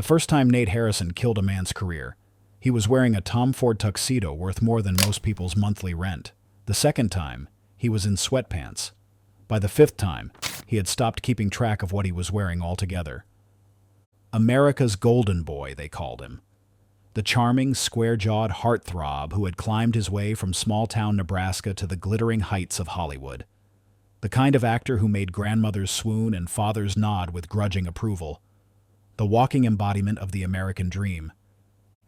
The first time Nate Harrison killed a man's career, he was wearing a Tom Ford tuxedo worth more than most people's monthly rent. The second time, he was in sweatpants. By the fifth time, he had stopped keeping track of what he was wearing altogether. America's golden boy, they called him. The charming, square-jawed heartthrob who had climbed his way from small-town Nebraska to the glittering heights of Hollywood. The kind of actor who made grandmothers swoon and fathers nod with grudging approval. The walking embodiment of the American dream.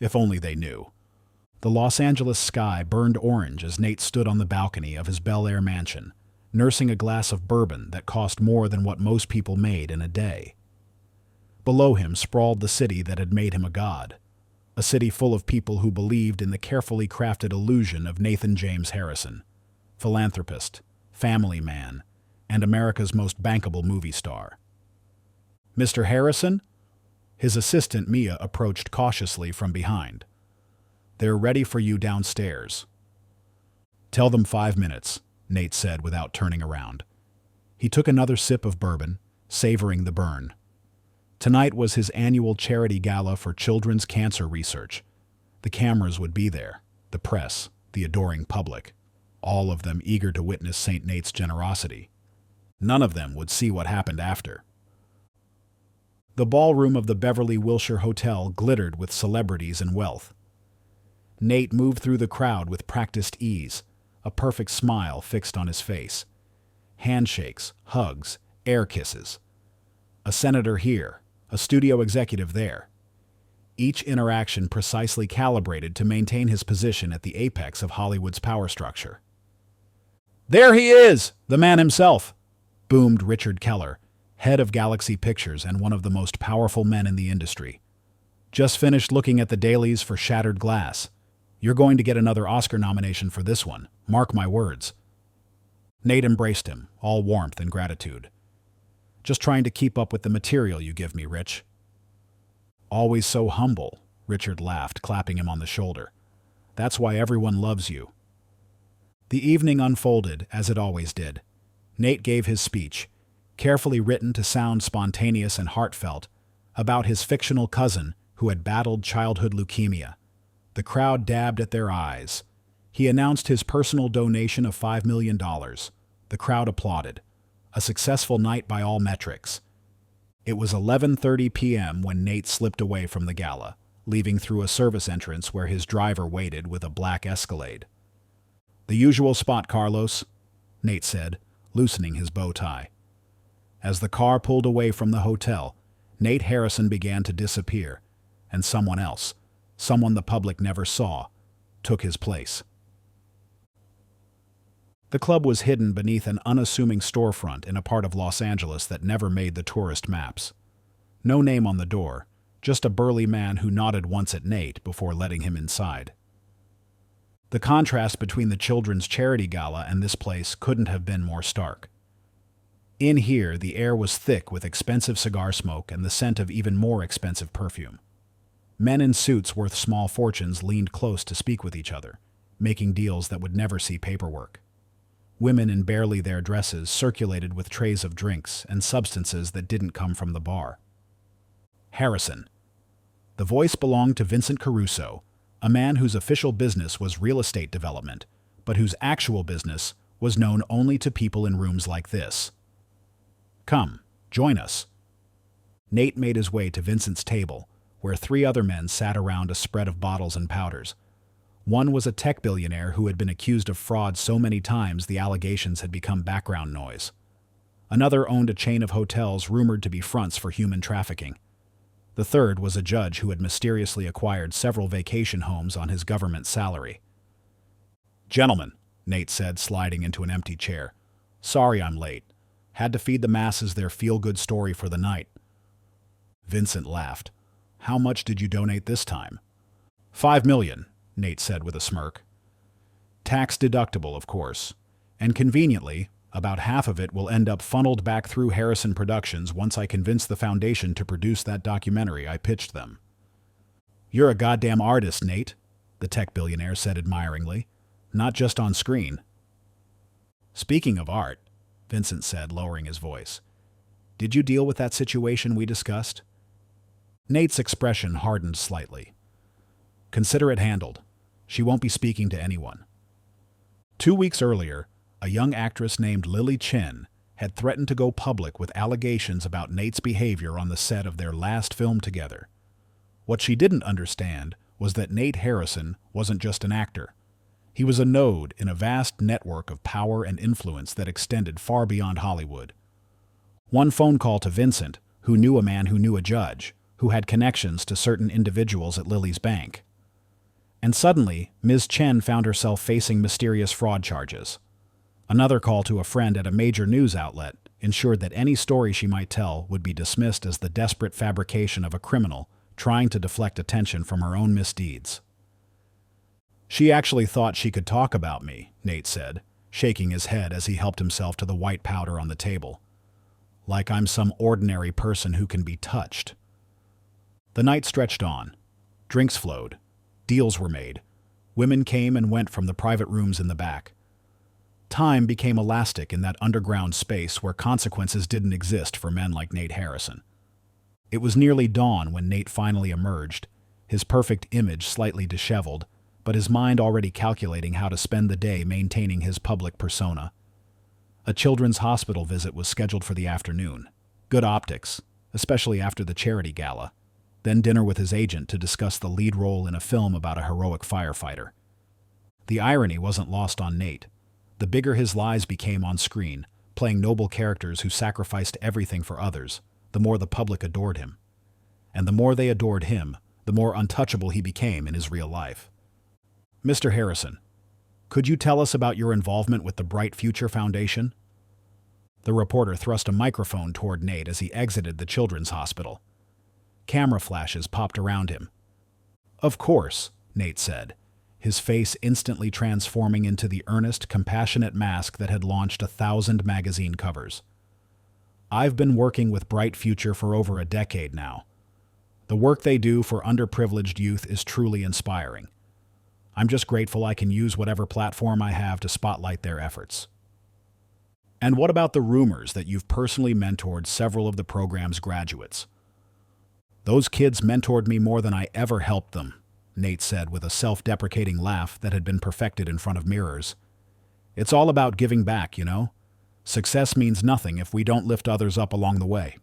If only they knew. The Los Angeles sky burned orange as Nate stood on the balcony of his Bel Air mansion, nursing a glass of bourbon that cost more than what most people made in a day. Below him sprawled the city that had made him a god, a city full of people who believed in the carefully crafted illusion of Nathan James Harrison, philanthropist, family man, and America's most bankable movie star. "Mr. Harrison?" His assistant, Mia, approached cautiously from behind. "They're ready for you downstairs." "Tell them 5 minutes," Nate said without turning around. He took another sip of bourbon, savoring the burn. Tonight was his annual charity gala for children's cancer research. The cameras would be there, the press, the adoring public, all of them eager to witness St. Nate's generosity. None of them would see what happened after. The ballroom of the Beverly Wilshire Hotel glittered with celebrities and wealth. Nate moved through the crowd with practiced ease, a perfect smile fixed on his face. Handshakes, hugs, air kisses. A senator here, a studio executive there. Each interaction precisely calibrated to maintain his position at the apex of Hollywood's power structure. "There he is, the man himself," boomed Richard Keller, head of Galaxy Pictures and one of the most powerful men in the industry. "Just finished looking at the dailies for Shattered Glass. You're going to get another Oscar nomination for this one, mark my words." Nate embraced him, all warmth and gratitude. "Just trying to keep up with the material you give me, Rich." "Always so humble," Richard laughed, clapping him on the shoulder. "That's why everyone loves you." The evening unfolded as it always did. Nate gave his speech, carefully written to sound spontaneous and heartfelt, about his fictional cousin who had battled childhood leukemia. The crowd dabbed at their eyes. He announced his personal donation of $5 million. The crowd applauded. A successful night by all metrics. It was 11:30 p.m. when Nate slipped away from the gala, leaving through a service entrance where his driver waited with a black Escalade. "The usual spot, Carlos," Nate said, loosening his bow tie. As the car pulled away from the hotel, Nate Harrison began to disappear, and someone else, someone the public never saw, took his place. The club was hidden beneath an unassuming storefront in a part of Los Angeles that never made the tourist maps. No name on the door, just a burly man who nodded once at Nate before letting him inside. The contrast between the children's charity gala and this place couldn't have been more stark. In here, the air was thick with expensive cigar smoke and the scent of even more expensive perfume. Men in suits worth small fortunes leaned close to speak with each other, making deals that would never see paperwork. Women in barely their dresses circulated with trays of drinks and substances that didn't come from the bar. Harrison. The voice belonged to Vincent Caruso, a man whose official business was real estate development, but whose actual business was known only to people in rooms like this. "Come, join us." Nate made his way to Vincent's table, where 3 other men sat around a spread of bottles and powders. One was a tech billionaire who had been accused of fraud so many times the allegations had become background noise. Another owned a chain of hotels rumored to be fronts for human trafficking. The third was a judge who had mysteriously acquired several vacation homes on his government salary. "Gentlemen," Nate said, sliding into an empty chair. "Sorry I'm late. Had to feed the masses their feel-good story for the night." Vincent laughed. "How much did you donate this time?" $5 million, Nate said with a smirk. "Tax deductible, of course. And conveniently, about half of it will end up funneled back through Harrison Productions once I convince the foundation to produce that documentary I pitched them." "You're a goddamn artist, Nate," the tech billionaire said admiringly. "Not just on screen." "Speaking of art," Vincent said, lowering his voice, "did you deal with that situation we discussed?" Nate's expression hardened slightly. Consider it handled. She won't be speaking to anyone. 2 weeks earlier, a young actress named Lily Chen had threatened to go public with allegations about Nate's behavior on the set of their last film together. What she didn't understand was that Nate Harrison wasn't just an actor. He was a node in a vast network of power and influence that extended far beyond Hollywood. One phone call to Vincent, who knew a man who knew a judge, who had connections to certain individuals at Lily's bank. And suddenly, Ms. Chen found herself facing mysterious fraud charges. Another call to a friend at a major news outlet ensured that any story she might tell would be dismissed as the desperate fabrication of a criminal trying to deflect attention from her own misdeeds. She actually thought she could talk about me, Nate said, shaking his head as he helped himself to the white powder on the table. Like I'm some ordinary person who can be touched. The night stretched on. Drinks flowed. Deals were made. Women came and went from the private rooms in the back. Time became elastic in that underground space where consequences didn't exist for men like Nate Harrison. It was nearly dawn when Nate finally emerged, his perfect image slightly disheveled, but his mind already calculating how to spend the day maintaining his public persona. A children's hospital visit was scheduled for the afternoon. Good optics, especially after the charity gala. Then dinner with his agent to discuss the lead role in a film about a heroic firefighter. The irony wasn't lost on Nate. The bigger his lies became on screen, playing noble characters who sacrificed everything for others, the more the public adored him. And the more they adored him, the more untouchable he became in his real life. Mr. Harrison, could you tell us about your involvement with the Bright Future Foundation? The reporter thrust a microphone toward Nate as he exited the children's hospital. Camera flashes popped around him. Of course, Nate said, his face instantly transforming into the earnest, compassionate mask that had launched 1,000 magazine covers. I've been working with Bright Future for over a decade now. The work they do for underprivileged youth is truly inspiring. I'm just grateful I can use whatever platform I have to spotlight their efforts. And what about the rumors that you've personally mentored several of the program's graduates? Those kids mentored me more than I ever helped them, Nate said with a self-deprecating laugh that had been perfected in front of mirrors. It's all about giving back, you know? Success means nothing if we don't lift others up along the way.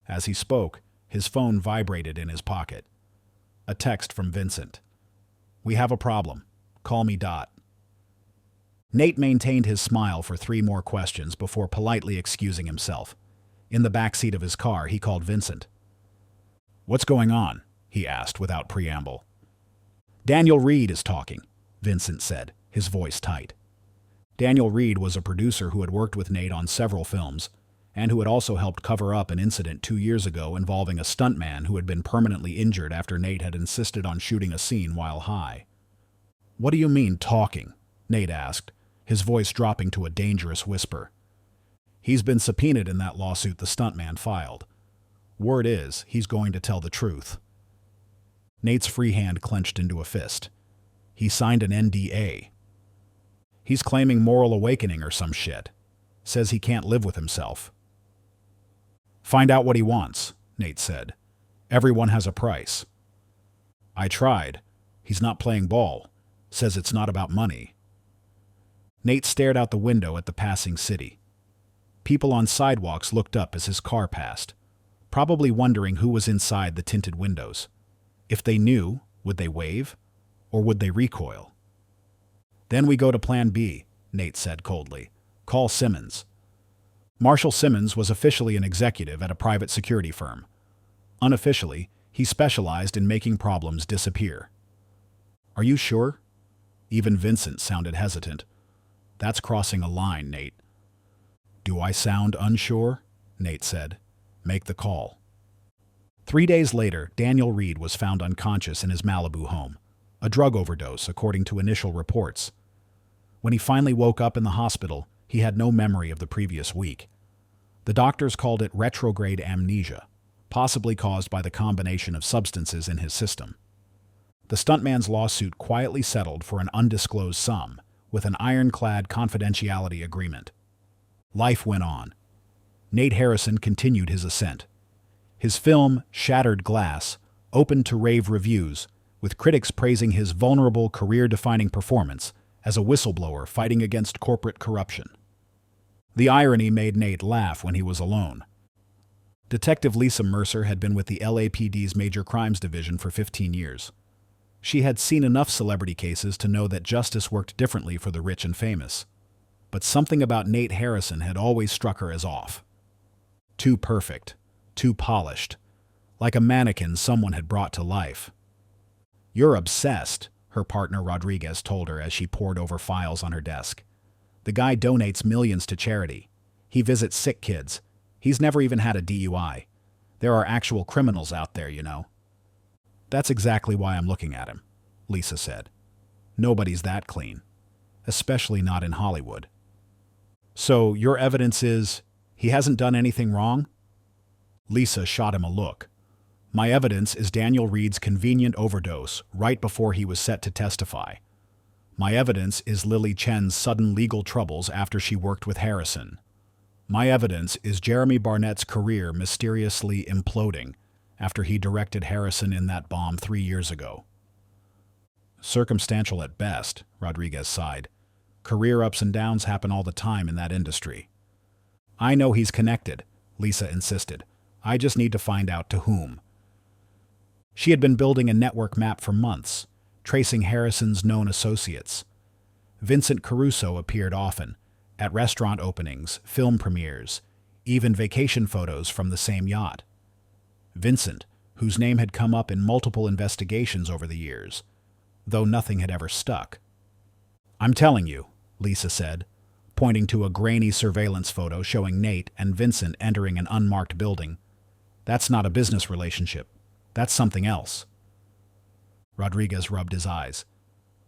As he spoke, his phone vibrated in his pocket. A text from Vincent. We have a problem. Call me Dot. Nate maintained his smile for 3 more questions before politely excusing himself. In the backseat of his car, he called Vincent. What's going on? He asked without preamble. Daniel Reed is talking, Vincent said, his voice tight. Daniel Reed was a producer who had worked with Nate on several films, and who had also helped cover up an incident 2 years ago involving a stuntman who had been permanently injured after Nate had insisted on shooting a scene while high. What do you mean, talking? Nate asked, his voice dropping to a dangerous whisper. He's been subpoenaed in that lawsuit the stuntman filed. Word is, he's going to tell the truth. Nate's free hand clenched into a fist. He signed an NDA. He's claiming moral awakening or some shit. Says he can't live with himself. Find out what he wants, Nate said. Everyone has a price. I tried. He's not playing ball. Says it's not about money. Nate stared out the window at the passing city. People on sidewalks looked up as his car passed, probably wondering who was inside the tinted windows. If they knew, would they wave? Or would they recoil? Then we go to Plan B, Nate said coldly. Call Simmons. Marshall Simmons was officially an executive at a private security firm. Unofficially, he specialized in making problems disappear. Are you sure? Even Vincent sounded hesitant. That's crossing a line, Nate. Do I sound unsure? Nate said. Make the call. 3 days later, Daniel Reed was found unconscious in his Malibu home. A drug overdose, according to initial reports. When he finally woke up in the hospital, he had no memory of the previous week. The doctors called it retrograde amnesia, possibly caused by the combination of substances in his system. The stuntman's lawsuit quietly settled for an undisclosed sum, with an ironclad confidentiality agreement. Life went on. Nate Harrison continued his ascent. His film, Shattered Glass, opened to rave reviews, with critics praising his vulnerable, career-defining performance as a whistleblower fighting against corporate corruption. The irony made Nate laugh when he was alone. Detective Lisa Mercer had been with the LAPD's Major Crimes Division for 15 years. She had seen enough celebrity cases to know that justice worked differently for the rich and famous. But something about Nate Harrison had always struck her as off. Too perfect, too polished, like a mannequin someone had brought to life. "You're obsessed," her partner Rodriguez told her as she pored over files on her desk. "The guy donates millions to charity. He visits sick kids. He's never even had a DUI. There are actual criminals out there, you know." "That's exactly why I'm looking at him," Lisa said. "Nobody's that clean, especially not in Hollywood." "So your evidence is he hasn't done anything wrong?" Lisa shot him a look. "My evidence is Daniel Reed's convenient overdose right before he was set to testify. My evidence is Lily Chen's sudden legal troubles after she worked with Harrison. My evidence is Jeremy Barnett's career mysteriously imploding after he directed Harrison in that bomb 3 years ago." "Circumstantial at best," Rodriguez sighed. "Career ups and downs happen all the time in that industry." "I know he's connected," Lisa insisted. "I just need to find out to whom." She had been building a network map for months, tracing Harrison's known associates. Vincent Caruso appeared often, at restaurant openings, film premieres, even vacation photos from the same yacht. Vincent, whose name had come up in multiple investigations over the years, though nothing had ever stuck. "I'm telling you," Lisa said, pointing to a grainy surveillance photo showing Nate and Vincent entering an unmarked building. "That's not a business relationship. That's something else." Rodriguez rubbed his eyes.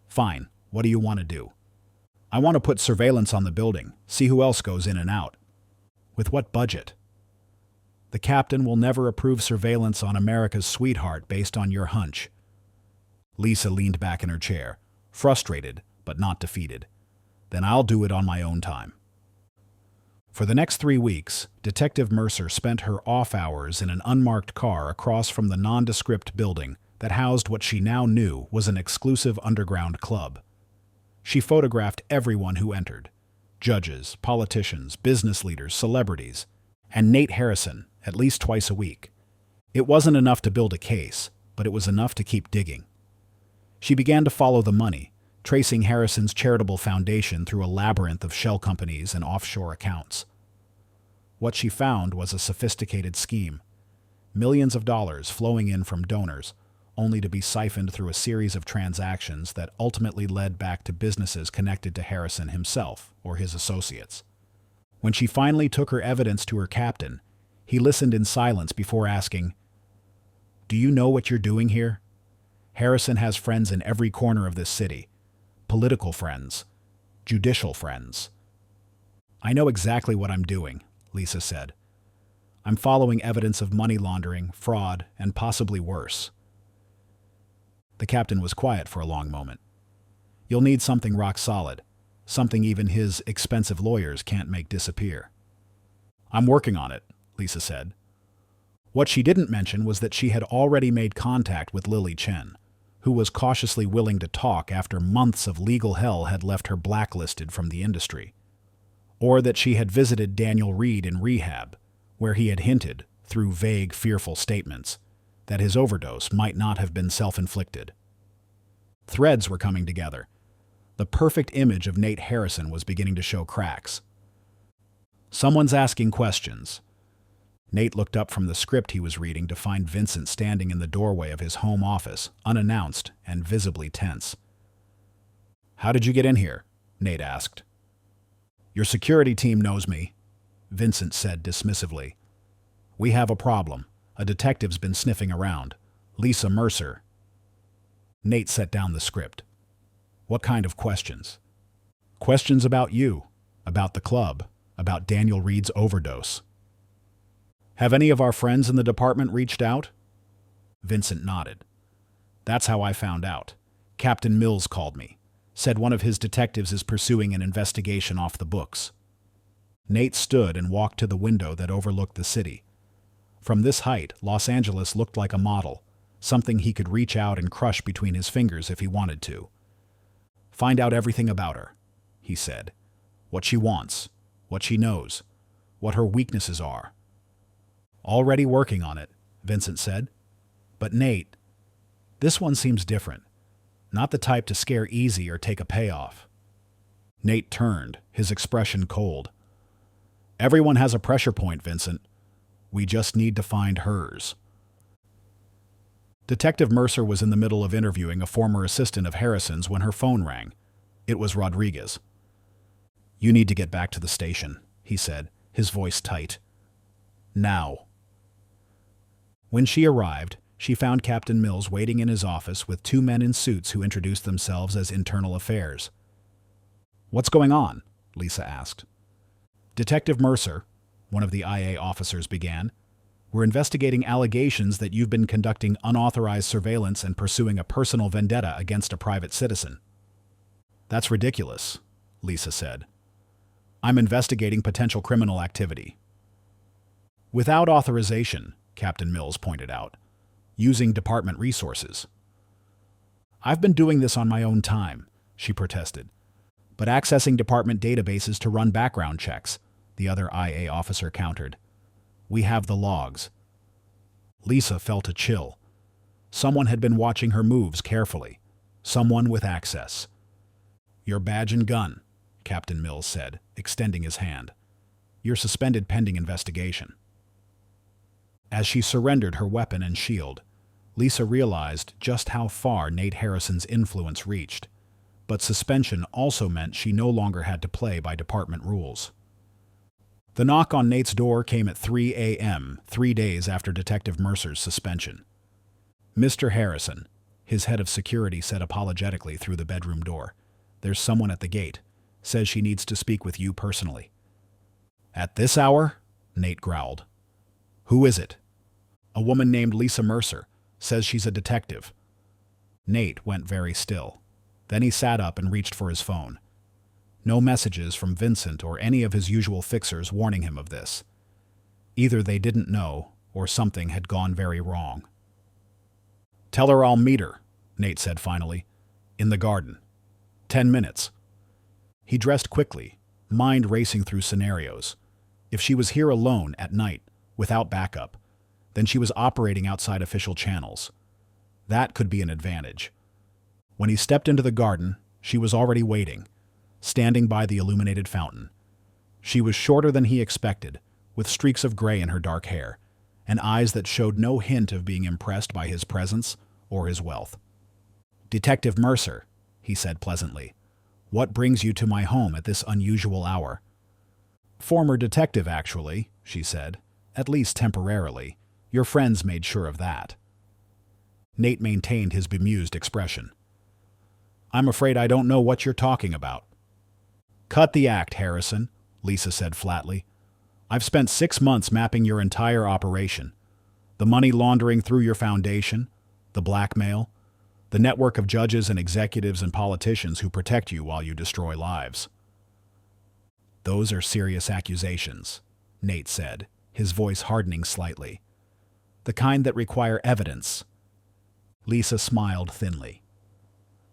"Fine, what do you want to do?" "I want to put surveillance on the building, see who else goes in and out." "With what budget?" "The captain will never approve surveillance on America's sweetheart based on your hunch." Lisa leaned back in her chair, frustrated but not defeated. "Then I'll do it on my own time." For the next 3 weeks, Detective Mercer spent her off hours in an unmarked car across from the nondescript building that housed what she now knew was an exclusive underground club. She photographed everyone who entered: judges, politicians, business leaders, celebrities, and Nate Harrison at least twice a week. It wasn't enough to build a case, but it was enough to keep digging. She began to follow the money, tracing Harrison's charitable foundation through a labyrinth of shell companies and offshore accounts. What she found was a sophisticated scheme. Millions of dollars flowing in from donors, only to be siphoned through a series of transactions that ultimately led back to businesses connected to Harrison himself or his associates. When she finally took her evidence to her captain, he listened in silence before asking, "Do you know what you're doing here? Harrison has friends in every corner of this city. Political friends, judicial friends." "I know exactly what I'm doing," Lisa said. "I'm following evidence of money laundering, fraud, and possibly worse." The captain was quiet for a long moment. "You'll need something rock solid, something even his expensive lawyers can't make disappear." "I'm working on it," Lisa said. What she didn't mention was that she had already made contact with Lily Chen, who was cautiously willing to talk after months of legal hell had left her blacklisted from the industry. Or that she had visited Daniel Reed in rehab, where he had hinted, through vague, fearful statements, that his overdose might not have been self-inflicted. Threads were coming together. The perfect image of Nate Harrison was beginning to show cracks. "Someone's asking questions." Nate looked up from the script he was reading to find Vincent standing in the doorway of his home office, unannounced and visibly tense. "How did you get in here?" Nate asked. "Your security team knows me," Vincent said dismissively. "We have a problem. A detective's been sniffing around. Lisa Mercer." Nate set down the script. "What kind of questions?" "Questions about you, about the club, about Daniel Reed's overdose." "Have any of our friends in the department reached out?" Vincent nodded. "That's how I found out. Captain Mills called me. Said one of his detectives is pursuing an investigation off the books." Nate stood and walked to the window that overlooked the city. From this height, Los Angeles looked like a model, something he could reach out and crush between his fingers if he wanted to. "Find out everything about her," he said. "What she wants, what she knows, what her weaknesses are." "Already working on it," Vincent said. "But Nate, this one seems different. Not the type to scare easy or take a payoff." Nate turned, his expression cold. "Everyone has a pressure point, Vincent. We just need to find hers." Detective Mercer was in the middle of interviewing a former assistant of Harrison's when her phone rang. It was Rodriguez. "You need to get back to the station," he said, his voice tight. "Now." When she arrived, she found Captain Mills waiting in his office with two men in suits who introduced themselves as Internal Affairs. "What's going on?" Lisa asked. "Detective Mercer," one of the IA officers began, "we're investigating allegations that you've been conducting unauthorized surveillance and pursuing a personal vendetta against a private citizen." "That's ridiculous," Lisa said. "I'm investigating potential criminal activity." "Without authorization," Captain Mills pointed out, "using department resources." "I've been doing this on my own time," she protested. "But accessing department databases to run background checks," the other IA officer countered. "We have the logs." Lisa felt a chill. Someone had been watching her moves carefully. Someone with access. "Your badge and gun," Captain Mills said, extending his hand. "You're suspended pending investigation." As she surrendered her weapon and shield, Lisa realized just how far Nate Harrison's influence reached. But suspension also meant she no longer had to play by department rules. The knock on Nate's door came at 3 a.m., 3 days after Detective Mercer's suspension. "Mr. Harrison," his head of security said apologetically through the bedroom door. "There's someone at the gate. Says she needs to speak with you personally." "At this hour?" Nate growled. "Who is it?" "A woman named Lisa Mercer. Says she's a detective." Nate went very still. Then he sat up and reached for his phone. No messages from Vincent or any of his usual fixers warning him of this. Either they didn't know, or something had gone very wrong. "Tell her I'll meet her," Nate said finally. "In the garden. 10 minutes. He dressed quickly, mind racing through scenarios. If she was here alone at night, without backup, then she was operating outside official channels. That could be an advantage. When he stepped into the garden, she was already waiting, standing by the illuminated fountain. She was shorter than he expected, with streaks of gray in her dark hair, and eyes that showed no hint of being impressed by his presence or his wealth. "Detective Mercer," he said pleasantly, "what brings you to my home at this unusual hour?" "Former detective, actually," she said, "at least temporarily. Your friends made sure of that." Nate maintained his bemused expression. "I'm afraid I don't know what you're talking about." "Cut the act, Harrison," Lisa said flatly. "I've spent 6 months mapping your entire operation. The money laundering through your foundation, the blackmail, the network of judges and executives and politicians who protect you while you destroy lives." "Those are serious accusations," Nate said, his voice hardening slightly. "The kind that require evidence." Lisa smiled thinly.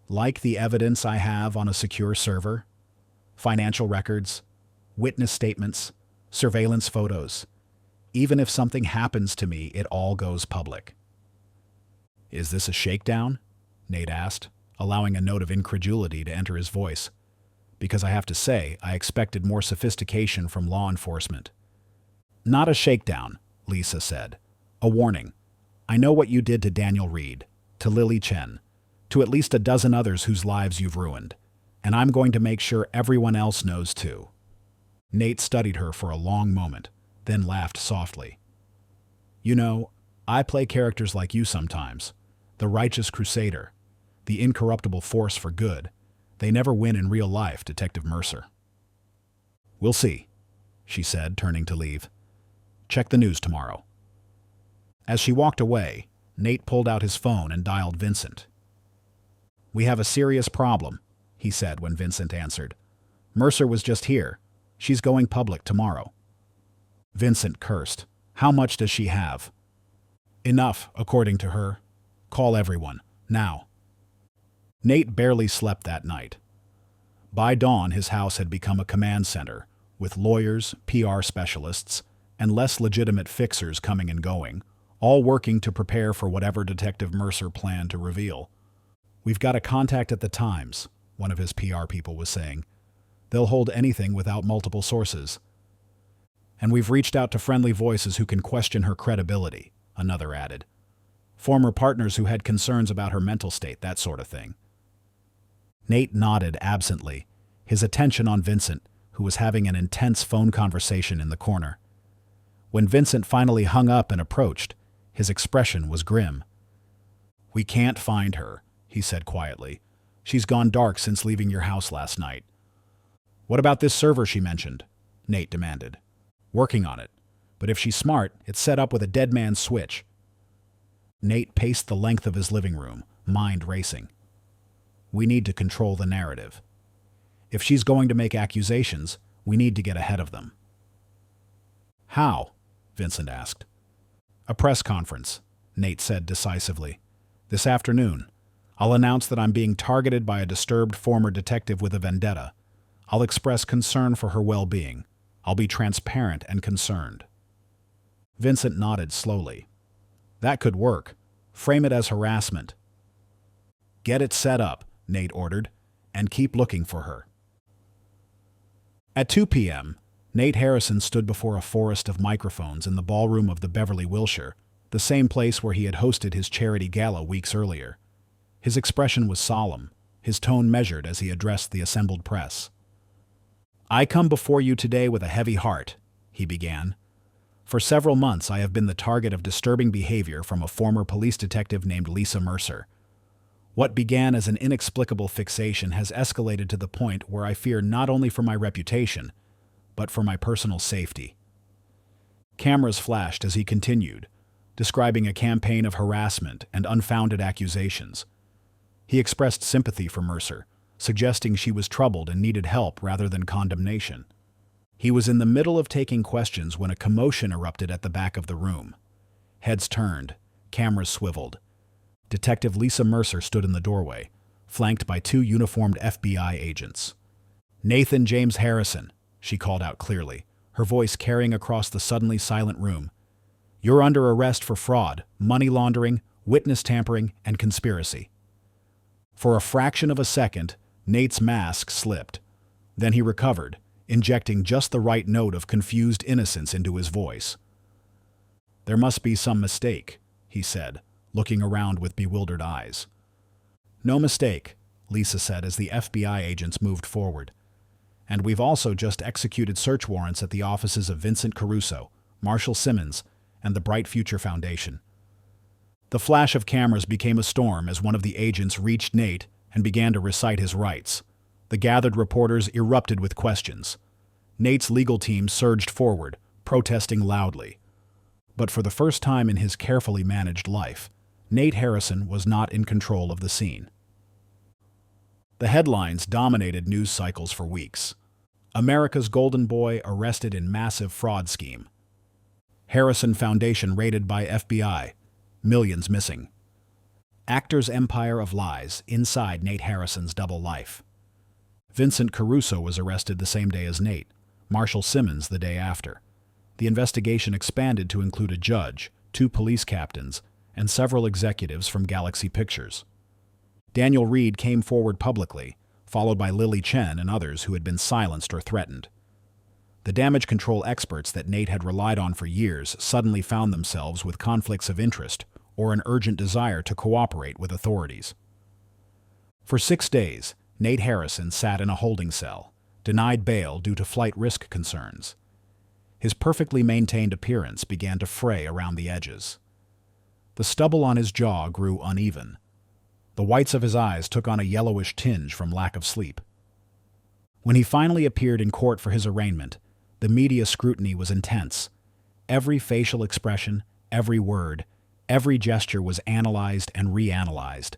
"Like the evidence I have on a secure server? Financial records, witness statements, surveillance photos. Even if something happens to me, it all goes public." "Is this a shakedown?" Nate asked, allowing a note of incredulity to enter his voice. "Because I have to say, I expected more sophistication from law enforcement." "Not a shakedown," Lisa said. "A warning. I know what you did to Daniel Reed, to Lily Chen, to at least a dozen others whose lives you've ruined. And I'm going to make sure everyone else knows too." Nate studied her for a long moment, then laughed softly. "You know, I play characters like you sometimes. The righteous crusader, the incorruptible force for good. They never win in real life, Detective Mercer." "We'll see," she said, turning to leave. "Check the news tomorrow." As she walked away, Nate pulled out his phone and dialed Vincent. "We have a serious problem," he said when Vincent answered. "Mercer was just here. She's going public tomorrow." Vincent cursed. How much does she have? Enough, according to her. Call everyone, now. Nate barely slept that night. By dawn, his house had become a command center, with lawyers, PR specialists, and less legitimate fixers coming and going, all working to prepare for whatever Detective Mercer planned to reveal. We've got a contact at the Times, one of his PR people was saying. They'll hold anything without multiple sources. And we've reached out to friendly voices who can question her credibility, another added. Former partners who had concerns about her mental state, that sort of thing. Nate nodded absently, his attention on Vincent, who was having an intense phone conversation in the corner. When Vincent finally hung up and approached, his expression was grim. We can't find her, he said quietly. She's gone dark since leaving your house last night. What about this server she mentioned? Nate demanded. Working on it. But if she's smart, it's set up with a dead man's switch. Nate paced the length of his living room, mind racing. We need to control the narrative. If she's going to make accusations, we need to get ahead of them. How? Vincent asked. A press conference, Nate said decisively. This afternoon. I'll announce that I'm being targeted by a disturbed former detective with a vendetta. I'll express concern for her well-being. I'll be transparent and concerned. Vincent nodded slowly. That could work. Frame it as harassment. Get it set up, Nate ordered, and keep looking for her. At 2 p.m., Nate Harrison stood before a forest of microphones in the ballroom of the Beverly Wilshire, the same place where he had hosted his charity gala weeks earlier. His expression was solemn, his tone measured as he addressed the assembled press. I come before you today with a heavy heart, he began. For several months I have been the target of disturbing behavior from a former police detective named Lisa Mercer. What began as an inexplicable fixation has escalated to the point where I fear not only for my reputation, but for my personal safety. Cameras flashed as he continued, describing a campaign of harassment and unfounded accusations. He expressed sympathy for Mercer, suggesting she was troubled and needed help rather than condemnation. He was in the middle of taking questions when a commotion erupted at the back of the room. Heads turned, cameras swiveled. Detective Lisa Mercer stood in the doorway, flanked by 2 uniformed FBI agents. Nathan James Harrison, she called out clearly, her voice carrying across the suddenly silent room. You're under arrest for fraud, money laundering, witness tampering, and conspiracy. For a fraction of a second, Nate's mask slipped. Then he recovered, injecting just the right note of confused innocence into his voice. There must be some mistake, he said, looking around with bewildered eyes. No mistake, Lisa said as the FBI agents moved forward. And we've also just executed search warrants at the offices of Vincent Caruso, Marshall Simmons, and the Bright Future Foundation. The flash of cameras became a storm as one of the agents reached Nate and began to recite his rights. The gathered reporters erupted with questions. Nate's legal team surged forward, protesting loudly. But for the first time in his carefully managed life, Nate Harrison was not in control of the scene. The headlines dominated news cycles for weeks. America's Golden Boy arrested in massive fraud scheme. Harrison Foundation raided by FBI. Millions missing. Actor's empire of lies inside Nate Harrison's double life. Vincent Caruso was arrested the same day as Nate, Marshall Simmons the day after. The investigation expanded to include a judge, 2 police captains, and several executives from Galaxy Pictures. Daniel Reed came forward publicly, followed by Lily Chen and others who had been silenced or threatened. The damage control experts that Nate had relied on for years suddenly found themselves with conflicts of interest or an urgent desire to cooperate with authorities. For 6 days, Nate Harrison sat in a holding cell, denied bail due to flight risk concerns. His perfectly maintained appearance began to fray around the edges. The stubble on his jaw grew uneven. The whites of his eyes took on a yellowish tinge from lack of sleep. When he finally appeared in court for his arraignment, the media scrutiny was intense. Every facial expression, every word, every gesture was analyzed and reanalyzed.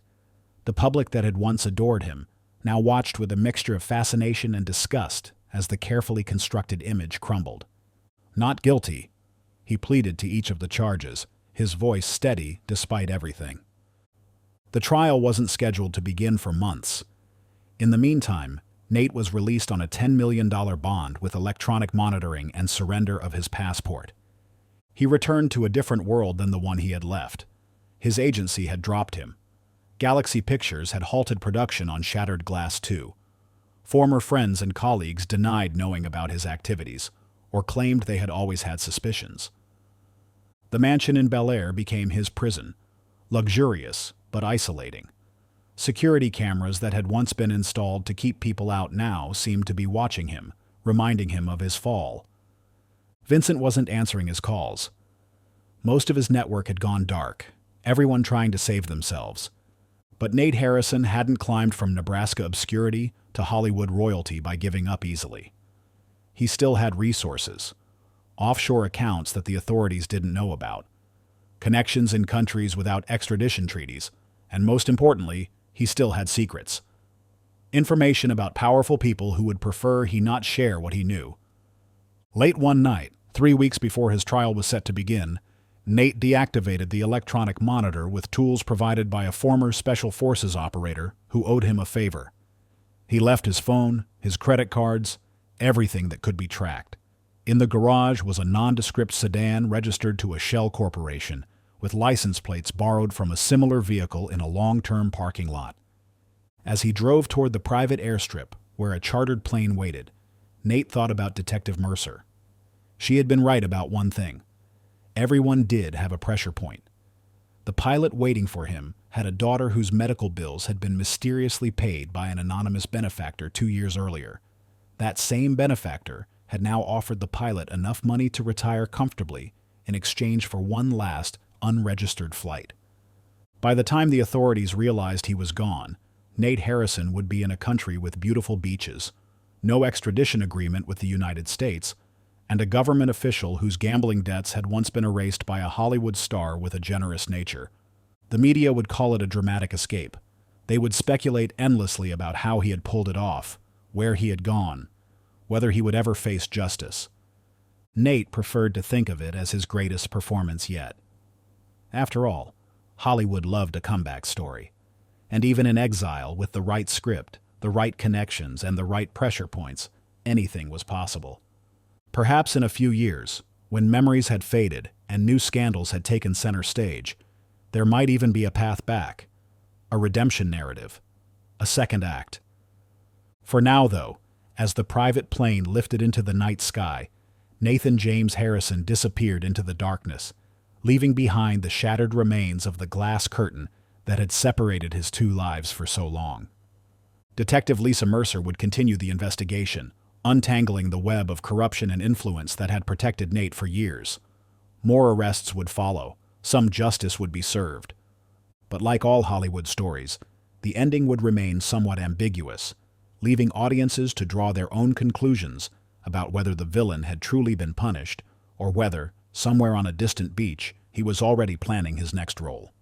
The public that had once adored him now watched with a mixture of fascination and disgust as the carefully constructed image crumbled. Not guilty, He pleaded to each of the charges, his voice steady despite everything. The trial wasn't scheduled to begin for months. In the meantime, Nate was released on a $10 million bond with electronic monitoring and surrender of his passport. He returned to a different world than the one he had left. His agency had dropped him. Galaxy Pictures had halted production on Shattered Glass 2. Former friends and colleagues denied knowing about his activities, or claimed they had always had suspicions. The mansion in Bel Air became his prison, luxurious but isolating. Security cameras that had once been installed to keep people out now seemed to be watching him, reminding him of his fall. Vincent wasn't answering his calls. Most of his network had gone dark, everyone trying to save themselves. But Nate Harrison hadn't climbed from Nebraska obscurity to Hollywood royalty by giving up easily. He still had resources, offshore accounts that the authorities didn't know about, connections in countries without extradition treaties, and most importantly, he still had secrets. Information about powerful people who would prefer he not share what he knew. Late one night, 3 weeks before his trial was set to begin, Nate deactivated the electronic monitor with tools provided by a former Special Forces operator who owed him a favor. He left his phone, his credit cards, everything that could be tracked. In the garage was a nondescript sedan registered to a shell corporation, with license plates borrowed from a similar vehicle in a long-term parking lot. As he drove toward the private airstrip, where a chartered plane waited, Nate thought about Detective Mercer. She had been right about one thing. Everyone did have a pressure point. The pilot waiting for him had a daughter whose medical bills had been mysteriously paid by an anonymous benefactor 2 years earlier. That same benefactor had now offered the pilot enough money to retire comfortably in exchange for one last, unregistered flight. By the time the authorities realized he was gone, Nate Harrison would be in a country with beautiful beaches, no extradition agreement with the United States, and a government official whose gambling debts had once been erased by a Hollywood star with a generous nature. The media would call it a dramatic escape. They would speculate endlessly about how he had pulled it off, where he had gone, whether he would ever face justice. Nate preferred to think of it as his greatest performance yet. After all, Hollywood loved a comeback story. And even in exile, with the right script, the right connections, and the right pressure points, anything was possible. Perhaps in a few years, when memories had faded and new scandals had taken center stage, there might even be a path back, a redemption narrative, a second act. For now, though, as the private plane lifted into the night sky, Nathan James Harrison disappeared into the darkness, leaving behind the shattered remains of the glass curtain that had separated his two lives for so long. Detective Lisa Mercer would continue the investigation, untangling the web of corruption and influence that had protected Nate for years. More arrests would follow, some justice would be served. But like all Hollywood stories, the ending would remain somewhat ambiguous, leaving audiences to draw their own conclusions about whether the villain had truly been punished or whether, somewhere on a distant beach, he was already planning his next role.